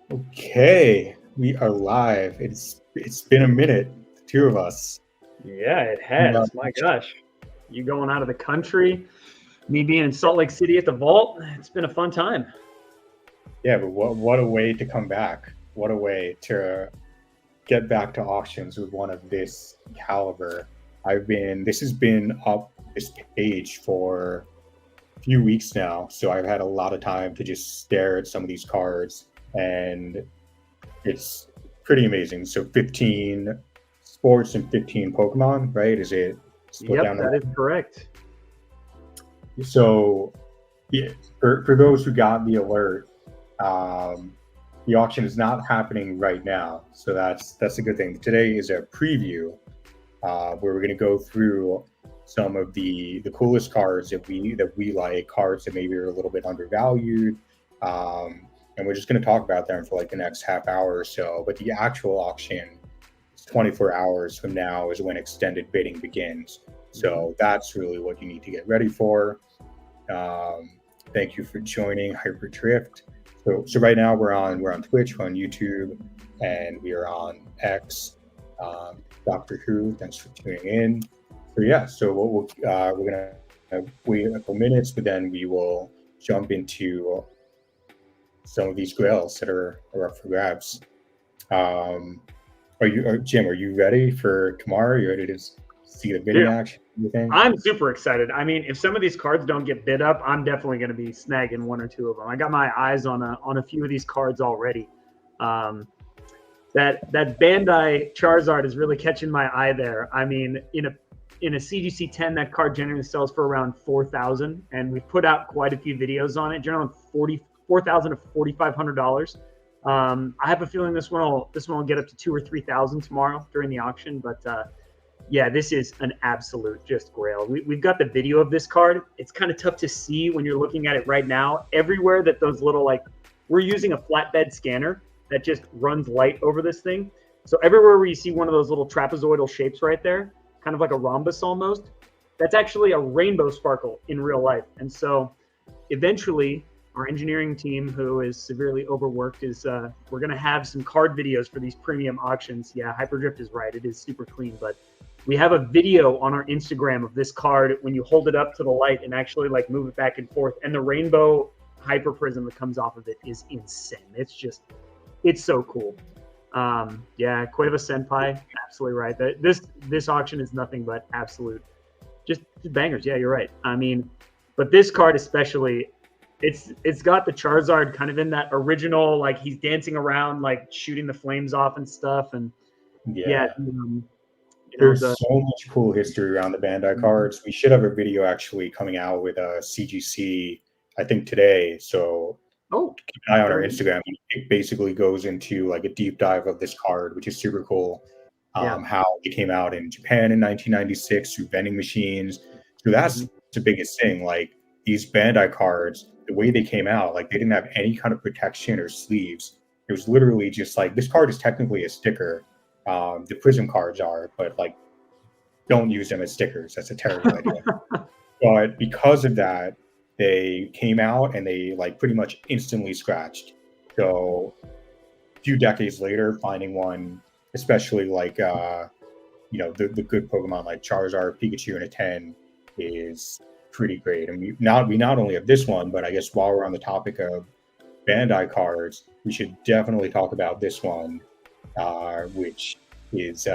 Okay, we are live. It's been a minute, the two of us. Yeah, it Uh, has. My gosh. You going out of the country, me being in Salt Lake City at the vault. It's been a fun time. yeah, but what a way to come back. What a way to get back to auctions with one of this caliber. This has been up this page for a few weeks now, so I've had a lot of time to just stare at some of these cards, and it's pretty amazing. So 15 sports and 15 Pokemon, right? Is it split Yep, down? that is correct. So, yeah, for those who got the alert, um, the auction is not happening right now. So that's a good thing. Today is a preview where we're going to go through some of the coolest cards that we like, cards that maybe are a little bit undervalued, and we're just going to talk about them for like the next half hour or so. But the actual auction, 24 hours from now, is when extended bidding begins. So that's really what you need to get ready for. Um, Thank you for joining Hyperdrift. So right now we're on Twitch, we're on YouTube, and we are on X. Doctor Who, thanks for tuning in. So yeah, so we're gonna wait a couple minutes, but then we will jump into some of these grails that are up for grabs. Um, Jim? Are you ready for tomorrow? Are you ready to see the bidding Dude, action? You think? I'm super excited. I mean, if some of these cards don't get bid up, I'm definitely going to be snagging one or two of them. I got my eyes on a few of these cards already. Um, that Bandai Charizard is really catching my eye there. I mean, in a CGC 10, that card generally sells for around 4,000, and we've put out quite a few videos on it, generally $44,000 to $4,500. I have a feeling this one will get up to 2,000 or 3,000 tomorrow during the auction, but yeah, this is an absolute just grail. We've got the video of this card. It's kind of tough to see when you're looking at it right now. Everywhere that those little, like, we're using a flatbed scanner that just runs light over this thing. So everywhere where you see one of those little trapezoidal shapes right there, kind of like a rhombus almost, that's actually a rainbow sparkle in real life. And so eventually our engineering team, who is severely overworked, is we're going to have some card videos for these premium auctions. Yeah, Hyperdrift is right. It is super clean, but we have a video on our Instagram of this card when you hold it up to the light and actually like move it back and forth, and the rainbow hyper prism that comes off of it is insane. It's so cool. Yeah, Cueva Senpai, absolutely right. This auction is nothing but absolute just bangers. Yeah, you're right. I mean, but this card especially, it's got the Charizard kind of in that original, like he's dancing around, like shooting the flames off and stuff, and yeah, Yeah. you know There's the so much cool history around the Bandai cards. We should have a video actually coming out with a CGC, I think today. So oh, keep an eye on our very Instagram. It basically goes into like a deep dive of this card, which is super cool. yeah. How it came out in Japan in 1996 through vending machines. So that's Mhm. the biggest thing. Like these Bandai cards, the way they came out, like they didn't have any kind of protection or sleeves. It was literally just like this card is technically a sticker. The Prism cards are, but like don't use them as stickers. That's a terrible idea. But because of that, they came out and they like pretty much instantly scratched. So a few decades later, finding one, especially like the good Pokemon like Charizard, Pikachu, and a 10 is pretty great. And we not only have this one, but I guess while we're on the topic of Bandai cards, we should definitely talk about this one, which is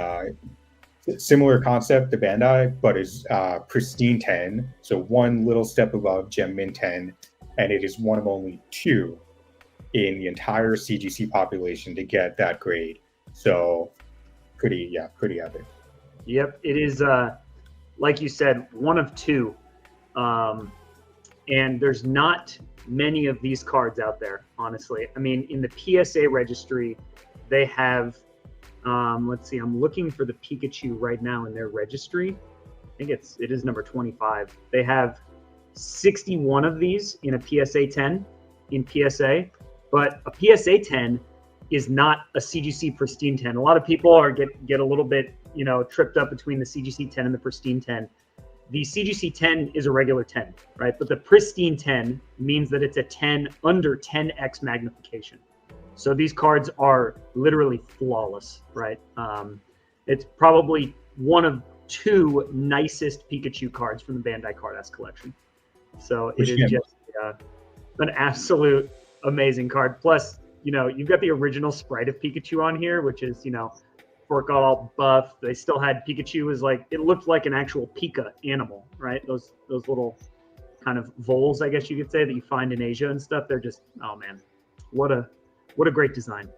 similar concept to Bandai, but is pristine 10. So one little step above Gem Mint 10, and it is one of only two in the entire CGC population to get that grade. So pretty epic. Yep, it is. Like you said, one of two, um, and there's not many of these cards out there. Honestly, I mean, in the PSA registry, they have. Let's see, I'm looking for the Pikachu right now in their registry. I think it is number 25. They have 61 of these in a PSA 10 in PSA, but a PSA 10 is not a CGC pristine 10. A lot of people get a little bit, tripped up between the CGC 10 and the pristine 10. The CGC 10 is a regular 10, right? But the pristine 10 means that it's a 10 under 10x magnification. So these cards are literally flawless, right? It's probably one of two nicest Pikachu cards from the Bandai Card collection. So it is just an absolute amazing card. Plus, you've got the original sprite of Pikachu on here, which is, before it got all buff, they still had Pikachu as it looked like an actual Pika animal, right? Those little kind of voles, I guess you could say, that you find in Asia and stuff. They're just, oh man, what a great design.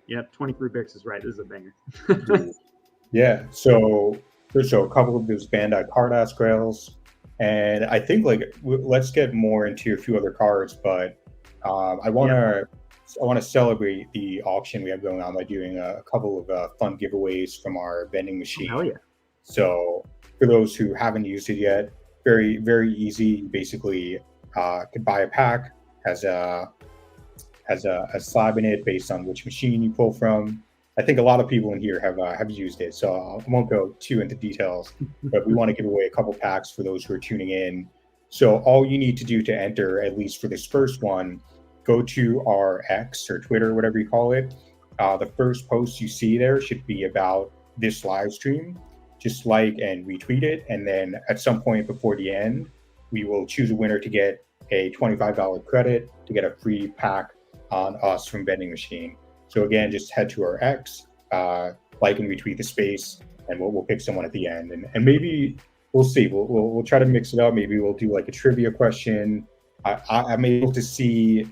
Yep, 23 Bix is right. This is a banger. Yeah, so a couple of those Bandai Card grails, and I think let's get more into a few other cards, but I want to celebrate the auction we have going on by doing a couple of fun giveaways from our vending machine. Oh yeah! So for those who haven't used it yet, very very easy. Basically, could buy a pack, has a slab in it based on which machine you pull from. I think a lot of people in here have used it, so I won't go too into details, but we want to give away a couple packs for those who are tuning in. So all you need to do to enter, at least for this first one, go to our X or Twitter, whatever you call it. The first post you see there should be about this live stream. Just like and retweet it, and then at some point before the end, we will choose a winner to get a $25 credit to get a free pack on us from Vending Machine. So again, just head to our X, like and retweet the space, and we'll pick someone at the end. And maybe we'll see. We'll try to mix it up. Maybe we'll do a trivia question. I'm able to see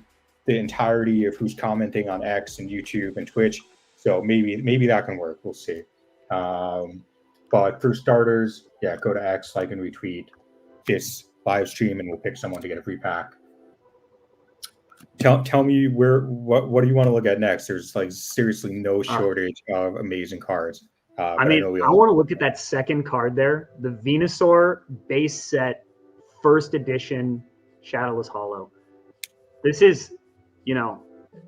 the entirety of who's commenting on X and YouTube and Twitch. So maybe that can work. We'll see. But for starters, go to X, like and retweet this live stream, and we'll pick someone to get a free pack. Tell me what do you want to look at next? There's seriously no shortage of amazing cards. I want to look at that second card there, the Venusaur base set first edition Shadowless Hollow. This is,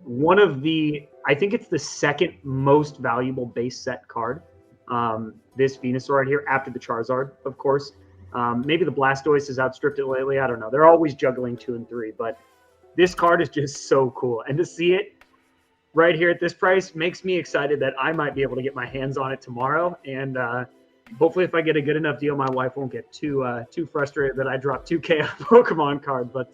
one of I think it's the second most valuable base set card. This Venusaur right here, after the Charizard, of course. Maybe the Blastoise has outstripped it lately. I don't know. They're always juggling 2 and 3, but this card is just so cool. And to see it right here at this price makes me excited that I might be able to get my hands on it tomorrow. And hopefully if I get a good enough deal, my wife won't get too frustrated that I dropped 2K on a Pokemon card. But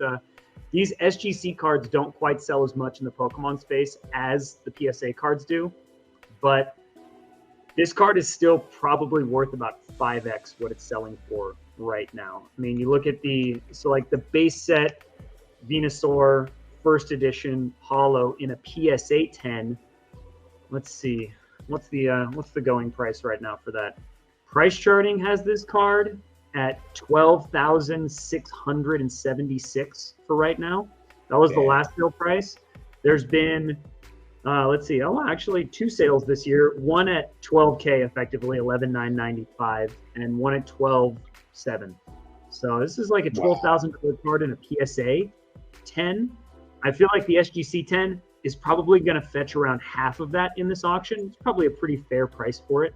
these SGC cards don't quite sell as much in the Pokemon space as the PSA cards do. But this card is still probably worth about 5x what it's selling for right now. I mean, you look at the base set Venusaur first edition Hollow in a PSA 10. Let's see, what's the going price right now for that? Price Charting has this card at 12,676 for right now. That was the last sale price. There's been actually 2 sales this year. One at 12K, effectively 11,995, and one at 12,700. So this is like a 12,000 card in a PSA 10. I feel like the SGC 10 is probably going to fetch around half of that in this auction. It's probably a pretty fair price for it.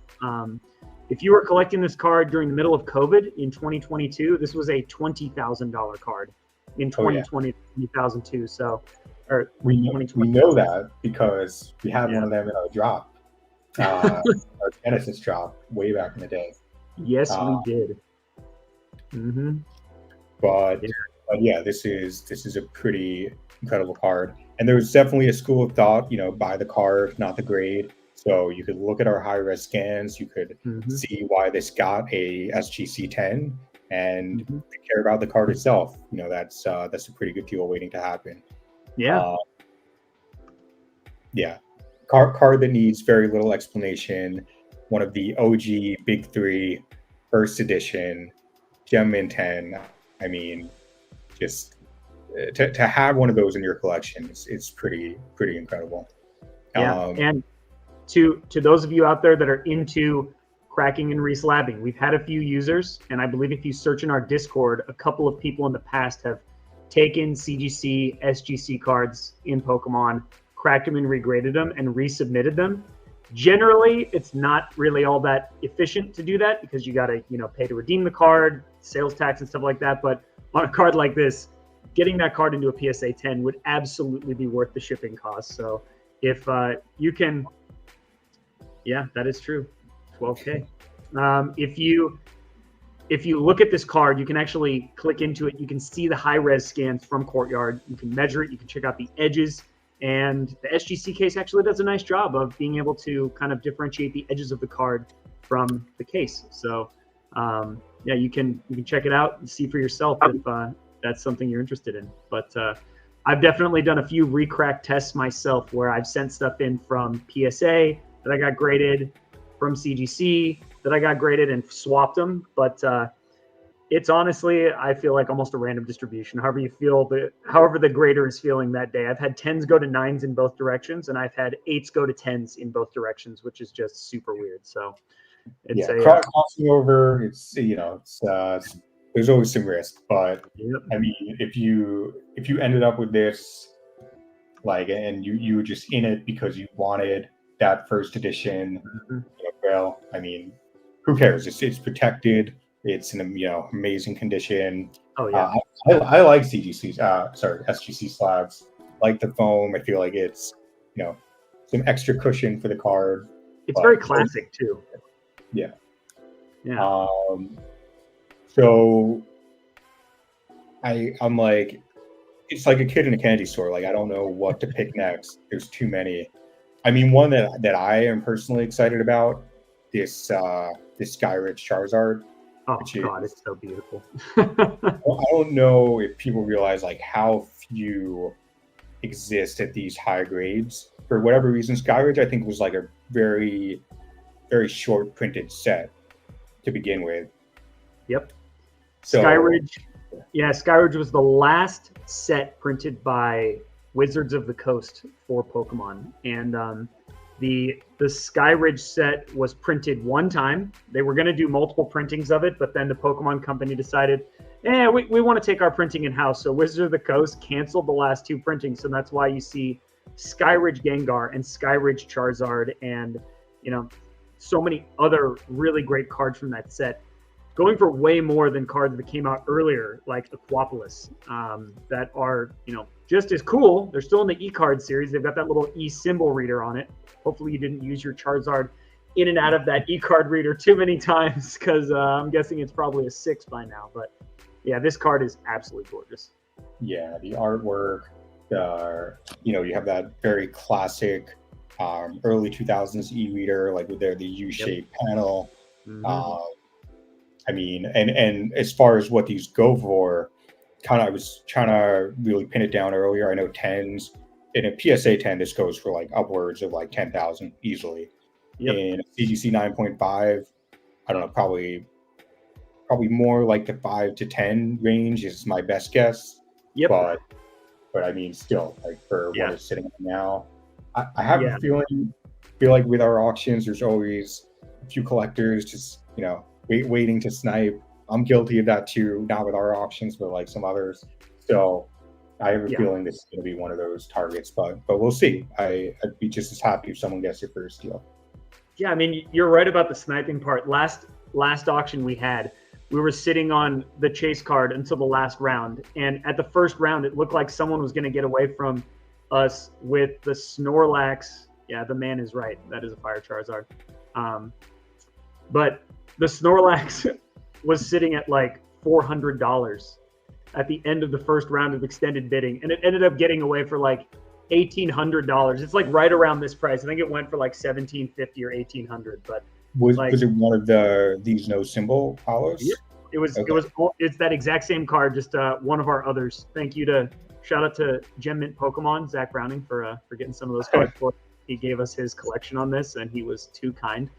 If you were collecting this card during the middle of COVID in 2022, this was a $20,000 card in 2020, 2002. So, or we know that because we had one of them in our drop, our Genesis drop way back in the day. Yes, we did. Mm-hmm. But yeah, this is a pretty incredible card, and there was definitely a school of thought, buy the card, not the grade. So you could look at our high-res scans, you could see why this got a SGC 10, and care about the card itself. That's a pretty good deal waiting to happen. Yeah. Card that needs very little explanation. One of the OG Big 3 first edition Gem Mint 10. I mean, just to have one of those in your collection it's pretty incredible. And to those of you out there that are into cracking and reslabbing, we've had a few users, and I believe if you search in our Discord, a couple of people in the past have taken CGC, SGC cards in Pokemon, cracked them and regraded them and resubmitted them. Generally, it's not really all that efficient to do that because you got to, pay to redeem the card, sales tax and stuff like that. But on a card like this, getting that card into a PSA 10 would absolutely be worth the shipping cost. So if you can, yeah, that is true. 12K. If you look at this card, you can actually click into it. You can see the high-res scans from Courtyard. You can measure it. You can check out the edges. And the SGC case actually does a nice job of being able to kind of differentiate the edges of the card from the case. So, yeah, you can check it out and see for yourself if that's something you're interested in. But I've definitely done a few recrack tests myself where I've sent stuff in from PSA that I got graded, from CGC that I got graded and swapped them. But it's honestly, I feel like almost a random distribution. However the grader is feeling that day. I've had 10s go to 9s in both directions, and I've had 8s go to 10s in both directions, which is just super weird. So it's crossing over. It's there's always some risk, but yep. I mean, if you ended up with this, like, and you were just in it because you wanted that first edition, well, I mean, who cares? It's protected. It's in amazing condition. Oh yeah. I like SGC slabs. Like the foam. I feel like it's some extra cushion for the card. It's very classic too. Yeah. Yeah. So I'm like, it's like a kid in a candy store. Like, I don't know what to pick next. There's too many. I mean, one that I am personally excited about, this Skyridge Charizard. Oh God, it's so beautiful. I don't know if people realize like how few exist at these high grades. For whatever reason, Skyridge I think was like a very, very short printed set to begin with. Yep. So, Skyridge was the last set printed by Wizards of the Coast for Pokemon, and the Skyridge set was printed one time. They were going to do multiple printings of it, but then the Pokemon company decided, we want to take our printing in-house. So Wizards of the Coast canceled the last two printings, so that's why you see Skyridge Gengar and Skyridge Charizard and, so many other really great cards from that set, going for way more than cards that came out earlier, like Aquapolis, that are, just as cool. They're still in the E-card series. They've got that little E-symbol reader on it. Hopefully you didn't use your Charizard in and out of that E-card reader too many times, because I'm guessing it's probably a 6 by now. But yeah, this card is absolutely gorgeous. Yeah, the artwork, you have that very classic early 2000s e-reader, like with the U-shaped panel. Mm-hmm. I mean, and as far as what these go for, I was trying to really pin it down earlier. I know 10s, in a PSA 10, this goes for like upwards of like 10,000 easily. Yep. In a CGC 9.5, I don't know, probably more like the 5 to 10 range is my best guess. Yep. But I mean, still, like for what it's sitting on now, I have a feel like with our auctions, there's always a few collectors just waiting to snipe. I'm guilty of that too, not with our auctions, but like some others. So I have a feeling this is going to be one of those targets, but we'll see. I'd be just as happy if someone gets their first deal. Yeah, I mean, you're right about the sniping part. Last auction we were sitting on the chase card until the last round, and at the first round, it looked like someone was going to get away from us with the Snorlax. Yeah, the man is right. That is a Fire Charizard. But the Snorlax was sitting at like $400 at the end of the first round of extended bidding, and it ended up getting away for like $1,800. It's like right around this price. I think it went for like $1,750 or $1,800. But was it one of these no symbol hollows? Yep. It was. Okay. It's that exact same card, just one of our others. Shout out to Gem Mint Pokemon, Zach Browning, for getting some of those cards for us. He gave us his collection on this, and he was too kind.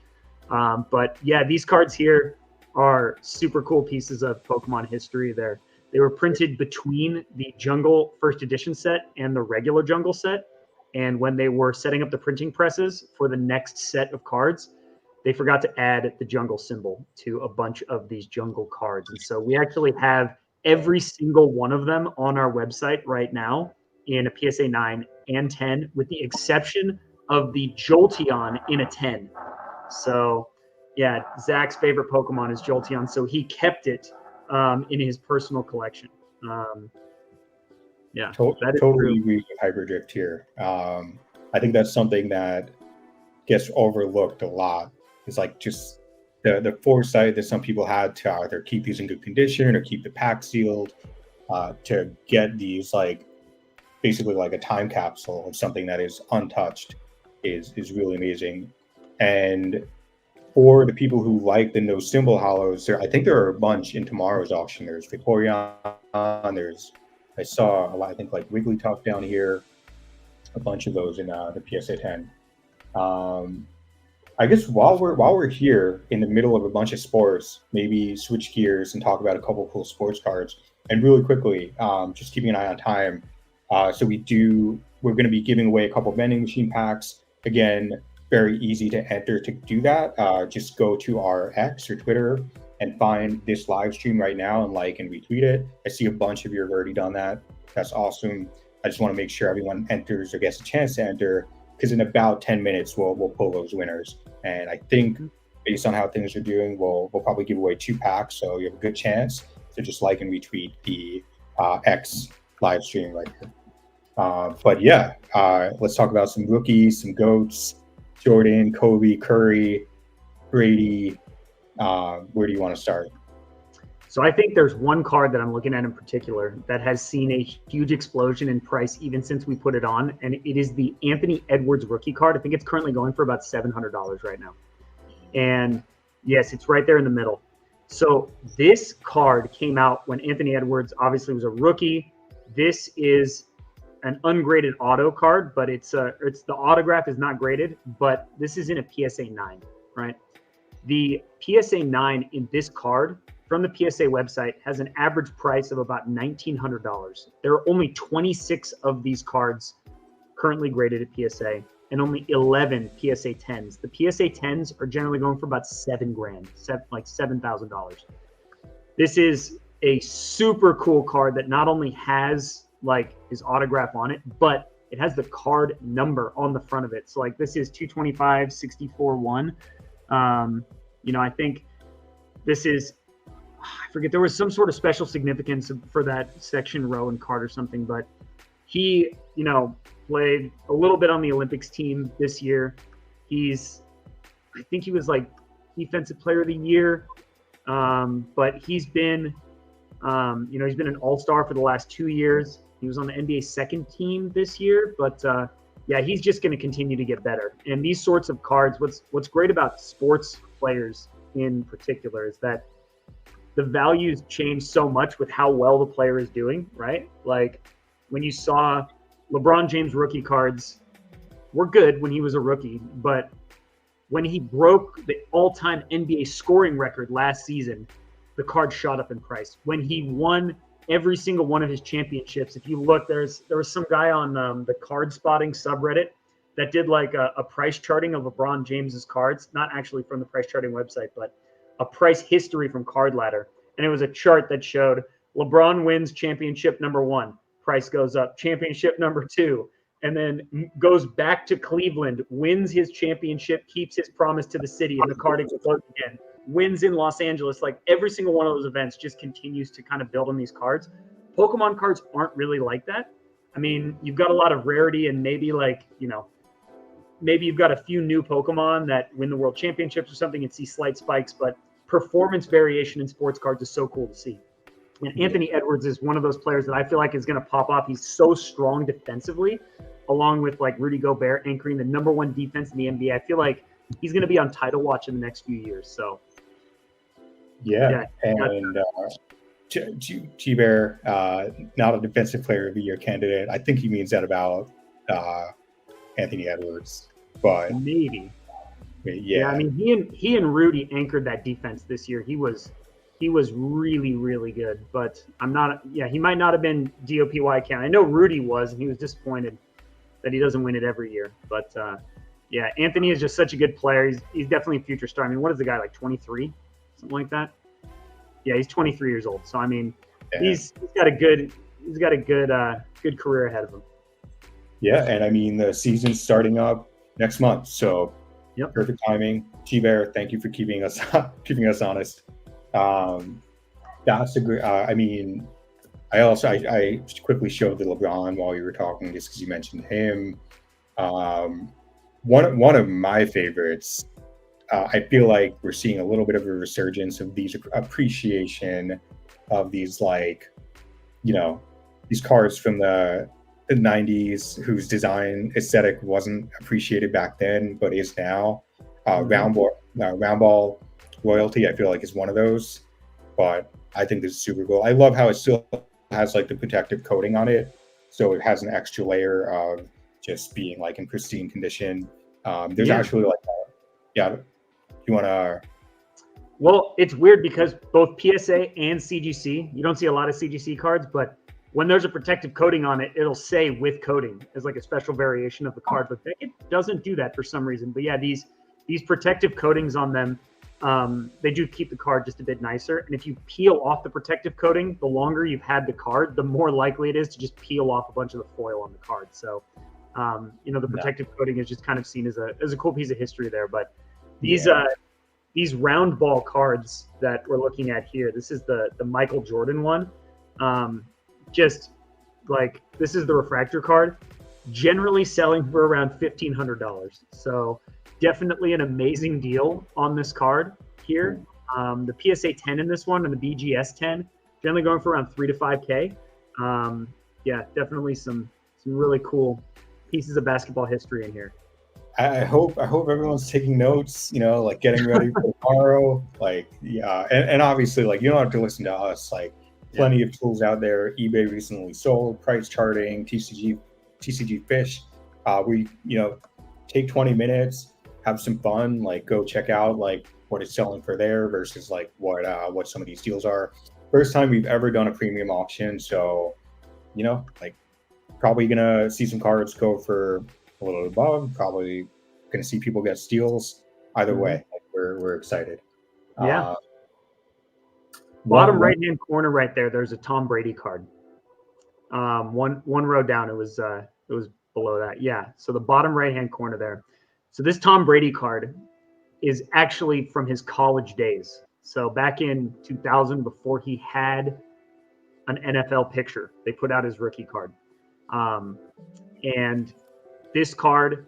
But yeah, these cards here are super cool pieces of Pokemon history. They were printed between the Jungle First Edition set and the regular Jungle set. And when they were setting up the printing presses for the next set of cards, they forgot to add the Jungle symbol to a bunch of these Jungle cards. And so we actually have every single one of them on our website right now in a PSA 9 and 10, with the exception of the Jolteon in a 10. So yeah, Zach's favorite Pokemon is Jolteon, so he kept it in his personal collection. Yeah, that is Totally true. agree with Hyperdrift here. I think that's something that gets overlooked a lot. It's like just the foresight that some people had to either keep these in good condition or keep the pack sealed, to get these like basically like a time capsule of something that is untouched is really amazing. And for the people who like the no symbol hollows, I think there are a bunch in tomorrow's auction. There's Vaporeon, there's I saw a lot, I think like Wigglytuff down here, a bunch of those in the PSA 10. Um, I guess while we're here in the middle of a bunch of sports, maybe switch gears and talk about a couple cool sports cards. And really quickly, just keeping an eye on time. We're going to be giving away a couple vending machine packs. Again, very easy to enter to do that. Just go to our X or Twitter and find this live stream right now and like and retweet it. I see a bunch of you have already done that. That's awesome. I just want to make sure everyone enters or gets a chance to enter, because in about 10 minutes we'll pull those winners. And I think based on how things are doing, we'll probably give away 2 packs, so you have a good chance to just like and retweet the X live stream right here. But yeah, let's talk about some rookies, some GOATs: Jordan, Kobe, Curry, Brady. Where do you want to start? So I think there's one card that I'm looking at in particular that has seen a huge explosion in price even since we put it on, and it is the Anthony Edwards rookie card. I think it's currently going for about $700 right now. And yes, it's right there in the middle. So this card came out when Anthony Edwards obviously was a rookie. This is an ungraded auto card, but it's the autograph is not graded, but this is in a PSA 9, right? The PSA 9 in this card from the PSA website has an average price of about $1,900. There are only 26 of these cards currently graded at PSA and only 11 PSA 10s. The PSA 10s are generally going for about $7,000, like $7,000. This is a super cool card that not only has like his autograph on it, but it has the card number on the front of it. So like this is 225-64-1. I think this is, I forget, there was some sort of special significance for that section row and card or something, but he, played a little bit on the Olympics team this year. I think he was like defensive player of the year. But he's been, he's been an all-star for the last 2 years. He was on the NBA second team this year, but he's just going to continue to get better. And these sorts of cards, what's great about sports players in particular is that the values change so much with how well the player is doing, right? Like when you saw LeBron James rookie cards were good when he was a rookie, but when he broke the all-time NBA scoring record last season, the card shot up in price. When he won every single one of his championships, if you look, there was some guy on the card spotting subreddit that did like a price charting of LeBron James's cards, not actually from the price charting website, but a price history from Card Ladder. And it was a chart that showed LeBron wins championship number 1, price goes up, championship number 2, and then goes back to Cleveland, wins his championship, keeps his promise to the city, and the card explodes again, wins in Los Angeles. Like every single one of those events just continues to kind of build on these cards. Pokemon cards aren't really like that. I mean, you've got a lot of rarity and maybe like, maybe you've got a few new Pokemon that win the world championships or something and see slight spikes, but performance variation in sports cards is so cool to see. And Anthony Edwards is one of those players that I feel like is going to pop off. He's so strong defensively, along with like Rudy Gobert anchoring the number 1 defense in the NBA. I feel like he's going to be on title watch in the next few years. So, and G-Bear, not a defensive player of the year candidate. I think he means that about Anthony Edwards, but maybe. Yeah, I mean, he and Rudy anchored that defense this year. He was really, really good, but he might not have been DOPY count. I know Rudy was, and he was disappointed that he doesn't win it every year. But Anthony is just such a good player. He's definitely a future star. I mean, what is the guy, like 23, something like that? Yeah, he's 23 years old. So I mean, he's got a good career ahead of him. Yeah, and I mean the season's starting up next month, so perfect timing. G-Bear, thank you for keeping us honest. That's a great. I mean, I just quickly showed the LeBron while you were talking, just because you mentioned him. Um, one of my favorites. I feel like we're seeing a little bit of a resurgence of these appreciation of these, like, you know, these cards from the 90s whose design aesthetic wasn't appreciated back then but is now. Round ball royalty, I feel like, is one of those. But I think this is super cool. I love how it still has like the protective coating on it, so it has an extra layer of just being like in pristine condition. There's Yeah. actually like, yeah, you want to. Well, it's weird because both PSA and CGC, you don't see a lot of CGC cards, but when there's a protective coating on it, it'll say with coating as like a special variation of the card. But it doesn't do that for some reason. But yeah, these protective coatings on them, they do keep the card just a bit nicer. And if you peel off the protective coating, the longer you've had the card, the more likely it is to just peel off a bunch of the foil on the card. So, the protective coating is just kind of seen as a cool piece of history there. But these round ball cards that we're looking at here, this is the Michael Jordan one. Just like, this is the refractor card, generally selling for around $1,500. So definitely an amazing deal on this card here. The PSA 10 in this one and the BGS 10 generally going for around 3 to 5K. Yeah, definitely some really cool pieces of basketball history in here. I hope everyone's taking notes, like getting ready for tomorrow. Like, yeah, and obviously, like, you don't have to listen to us. Like, plenty of tools out there. eBay recently sold, price charting, TCG Fish. We take 20 minutes, have some fun, like go check out like what it's selling for there versus like what some of these deals are. First time we've ever done a premium auction, so like probably gonna see some cards go for a little above. Probably gonna see people get steals. Either way, like, we're excited. Yeah. Bottom right-hand corner right there, there's a Tom Brady card. One row down, it was below that. Yeah. So the bottom right-hand corner there. So this Tom Brady card is actually from his college days. So back in 2000, before he had an NFL picture, they put out his rookie card. And this card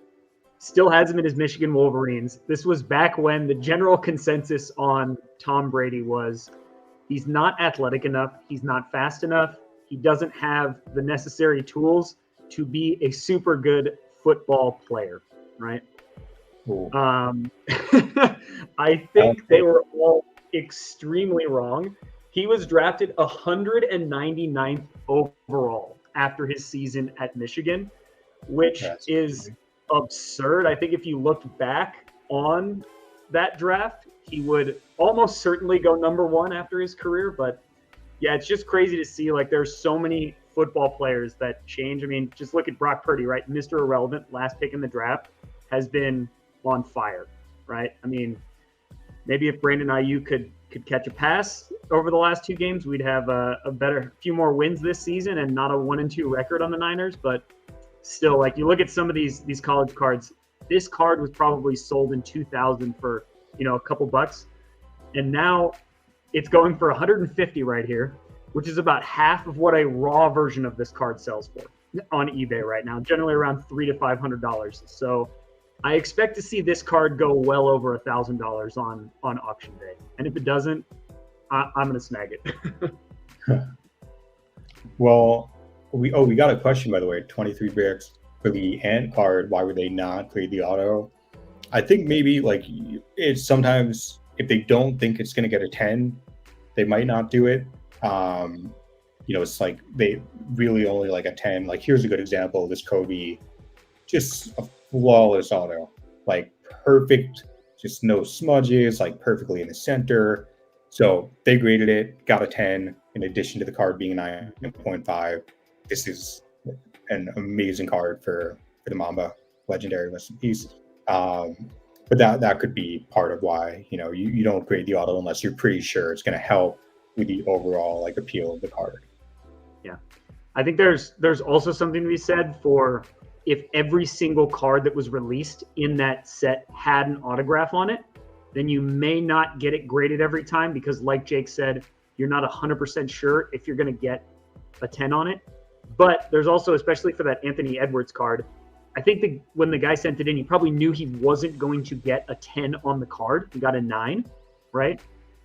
still has him in his Michigan Wolverines. This was back when the general consensus on Tom Brady was he's not athletic enough. He's not fast enough. He doesn't have the necessary tools to be a super good football player, right? I think they were all extremely wrong. He was drafted 199th overall after his season at Michigan, which is absurd. I think if you looked back on that draft, he would almost certainly go number one after his career. But yeah, it's just crazy to see, like, there's so many football players that change. I mean, just look at Brock Purdy, right? Mr. Irrelevant, last pick in the draft, has been on fire, right? I mean, maybe if Brandon Ayuk could catch a pass over the last two games, we'd have a few more wins this season and not a 1-2 record on the Niners. But still, like, you look at some of these college cards, this card was probably sold in 2000 for, a couple bucks. And now it's going for 150 right here, which is about half of what a raw version of this card sells for on eBay right now, generally around $300 to $500. So I expect to see this card go well over $1,000 on auction day. And if it doesn't, I'm going to snag it. Well, we got a question, by the way. 23 bricks for the Ant card. Why would they not grade the auto? I think maybe like it's sometimes if they don't think it's going to get a 10, they might not do it. It's like they really only like a 10. Like, here's a good example. This Kobe, just a flawless auto, like perfect, just no smudges, like perfectly in the center. So they graded it, got a 10 in addition to the card being 9.5. This is an amazing card for the Mamba, legendary, rest in peace. But that could be part of why you don't grade the auto unless you're pretty sure it's going to help with the overall like appeal of the card. Yeah, I think there's also something to be said for if every single card that was released in that set had an autograph on it, then you may not get it graded every time because, like Jake said, you're not 100% sure if you're going to get a 10 on it. But there's also, especially for that Anthony Edwards card, I think when the guy sent it in, he probably knew he wasn't going to get a 10 on the card. He got a 9, right?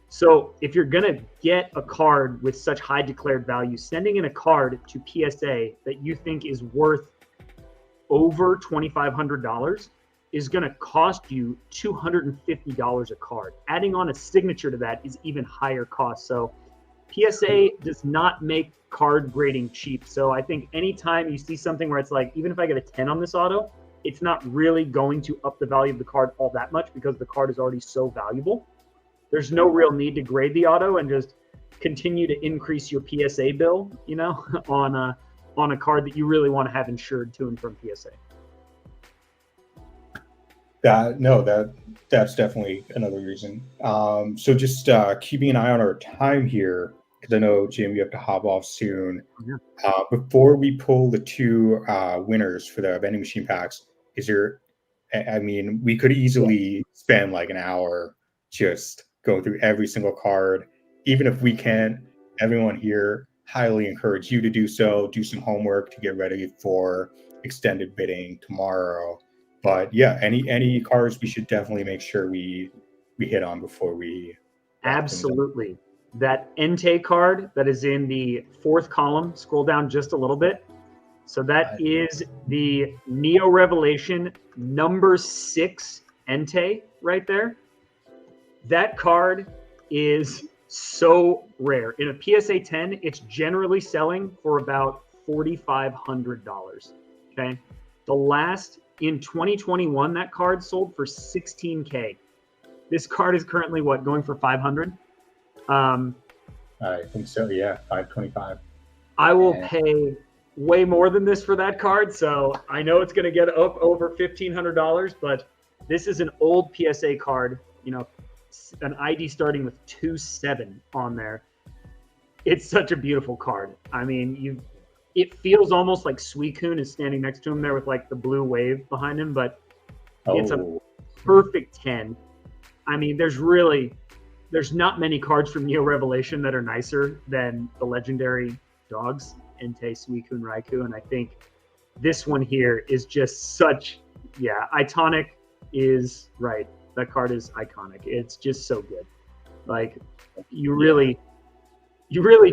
So if you're going to get a card with such high declared value, sending in a card to PSA that you think is worth over $2,500 is going to cost you $250 a card. Adding on a signature to that is even higher cost. So PSA does not make card grading cheap. So I think anytime you see something where it's like, even if I get a 10 on this auto, it's not really going to up the value of the card all that much because the card is already so valuable. There's no real need to grade the auto and just continue to increase your PSA bill, you know, on a card that you really want to have insured to and from PSA. That's definitely another reason. So just keeping an eye on our time here, because I know, Jim, you have to hop off soon. Yeah. Before we pull the 2 winners for the vending machine packs, we could easily spend like an hour just going through every single card. Even if we can't, everyone here highly encourage you to do so. Do some homework to get ready for extended bidding tomorrow. But yeah, any cards we should definitely make sure we hit on before we. Absolutely. That Entei card that is in the 4th column, scroll down just a little bit. So that is the Neo Revelation number 6 Entei right there. That card is so rare. In a PSA 10, it's generally selling for about $4,500. Okay. In 2021, that card sold for $16K. This card is currently going for $500. I think so. Yeah, $525. I will pay way more than this for that card, so I know it's going to get up over $1,500. But this is an old PSA card. You know, an ID starting with 27 on there. It's such a beautiful card. I mean, it feels almost like Suicune is standing next to him there with like the blue wave behind him, but it's a perfect 10. I mean, there's not many cards from Neo Revelation that are nicer than the legendary dogs, Entei, Suicune, Raikou, and I think this one here is just such, Iconic is right. That card is iconic. It's just so good. Like, you really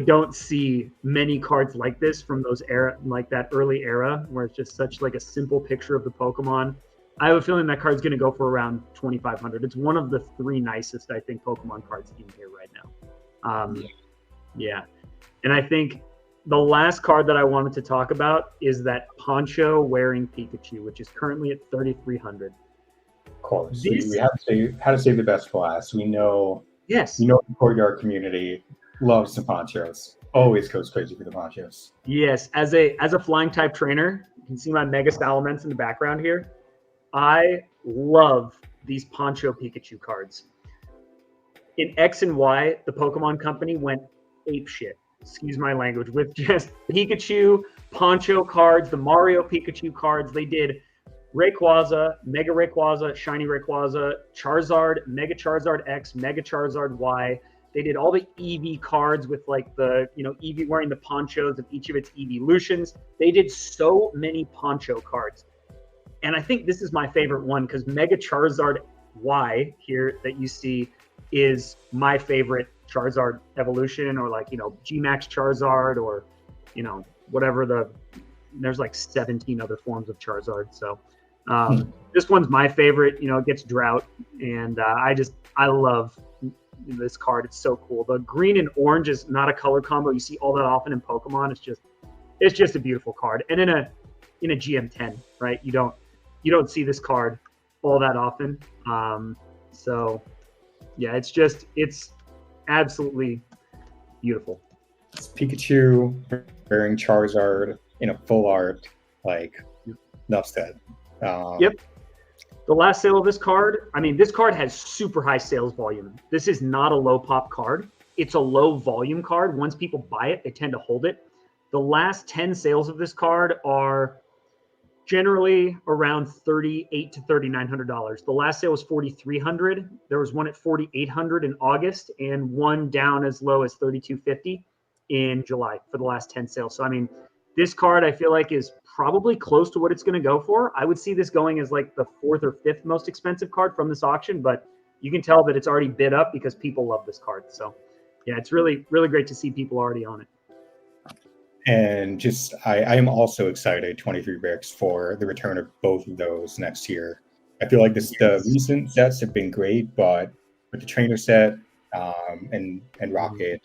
don't see many cards like this from those era, like that early era, where it's just such like a simple picture of the Pokemon. I have a feeling that card's going to go for around $2,500. It's one of the 3 nicest, I think, Pokemon cards in here right now. Yeah. And I think the last card that I wanted to talk about is that Poncho wearing Pikachu, which is currently at $3,300. Of course. We have to save the best for last. We know. Yes. You know, the Courtyard community loves the ponchos. Always goes crazy for the ponchos. Yes. As a flying type trainer, you can see my Mega Salamence in the background here. I love these Poncho Pikachu cards. In X and Y, the Pokemon Company went apeshit, excuse my language, with just Pikachu, Poncho cards, the Mario Pikachu cards. They did Rayquaza, Mega Rayquaza, Shiny Rayquaza, Charizard, Mega Charizard X, Mega Charizard Y. They did all the Eevee cards with like the, Eevee wearing the ponchos of each of its evolutions. They did so many Poncho cards. And I think this is my favorite one because Mega Charizard Y here that you see is my favorite Charizard evolution, or like, G-Max Charizard, or, whatever there's like 17 other forms of Charizard. So this one's my favorite. It gets drought, and I love this card. It's so cool. The green and orange is not a color combo you see all that often in Pokemon. It's just a beautiful card. And in a GM10, right? You don't see this card all that often. So yeah, it's absolutely beautiful. It's Pikachu wearing Charizard in a full art, like, enough said. Yep. The last sale of this card, this card has super high sales volume. This is not a low pop card. It's a low volume card. Once people buy it, they tend to hold it. The last 10 sales of this card are generally around $3,800 to $3,900. The last sale was $4,300. There was one at $4,800 in August, and one down as low as $3,250. in July for the last 10 sales. So I mean, this card I feel like is probably close to what it's going to go for. I would see this going as like the 4th or 5th most expensive card from this auction, but you can tell that it's already bid up because people love this card. So yeah, it's really, really great to see people already on it. And just, I am also excited, 23 Bricks, for the return of both of those next year. I feel like the recent sets have been great, but with the trainer set and Rocket,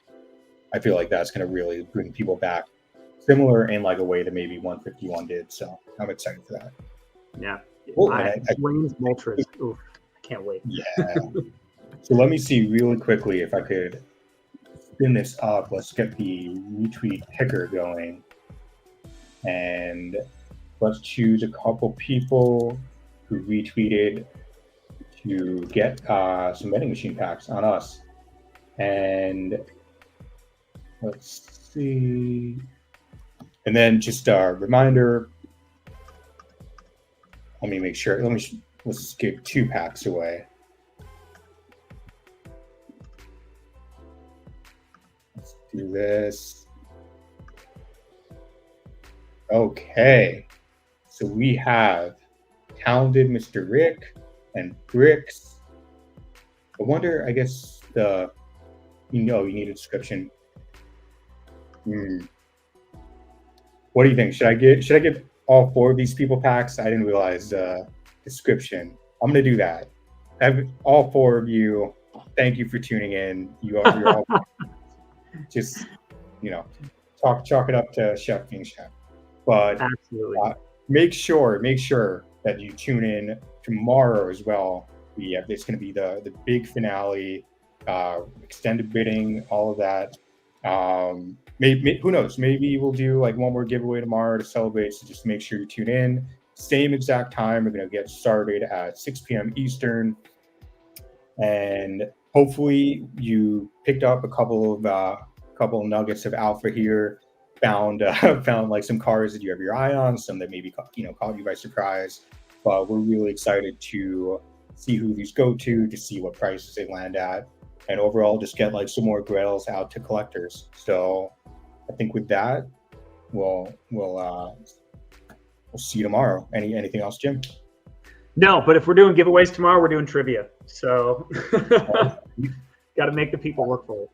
I feel like that's going to really bring people back, similar in like a way that maybe 151 did. So I'm excited for that. Yeah. Oh, Wayne's Moltres. Oof, I can't wait. Yeah. So let me see really quickly if I could spin this up. Let's get the retweet picker going. And let's choose a couple people who retweeted to get some vending machine packs on us. And let's see. And then just a reminder. Let me make sure. Let's give 2 packs away. Let's do this. Okay. So we have Talented Mr. Rick and Bricks. I wonder, I guess you need a description. What do you think? Should I give all 4 of these people packs? I didn't realize description. I'm gonna do that. All 4 of you, thank you for tuning in. You're all just chalk it up to Chef being Chef. But absolutely, make sure that you tune in tomorrow as well. It's going to be the big finale, extended bidding, all of that. Maybe who knows? Maybe we'll do like one more giveaway tomorrow to celebrate. So just make sure you tune in. Same exact time. We're going to get started at 6 p.m. Eastern, and hopefully you picked up a couple of nuggets of alpha here. Found like some cars that you have your eye on, some that maybe caught you by surprise. But we're really excited to see who these go to see what prices they land at, and overall just get like some more grails out to collectors. So I think with that, we'll see you tomorrow. Anything else, Jim? No, but if we're doing giveaways tomorrow, we're doing trivia. So got to make the people work for it.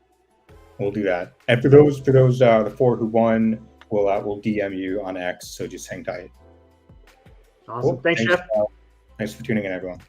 We'll do that. And for those the 4 who won, we'll DM you on X. So just hang tight. Awesome. Thanks, Chef. Thanks for tuning in, everyone.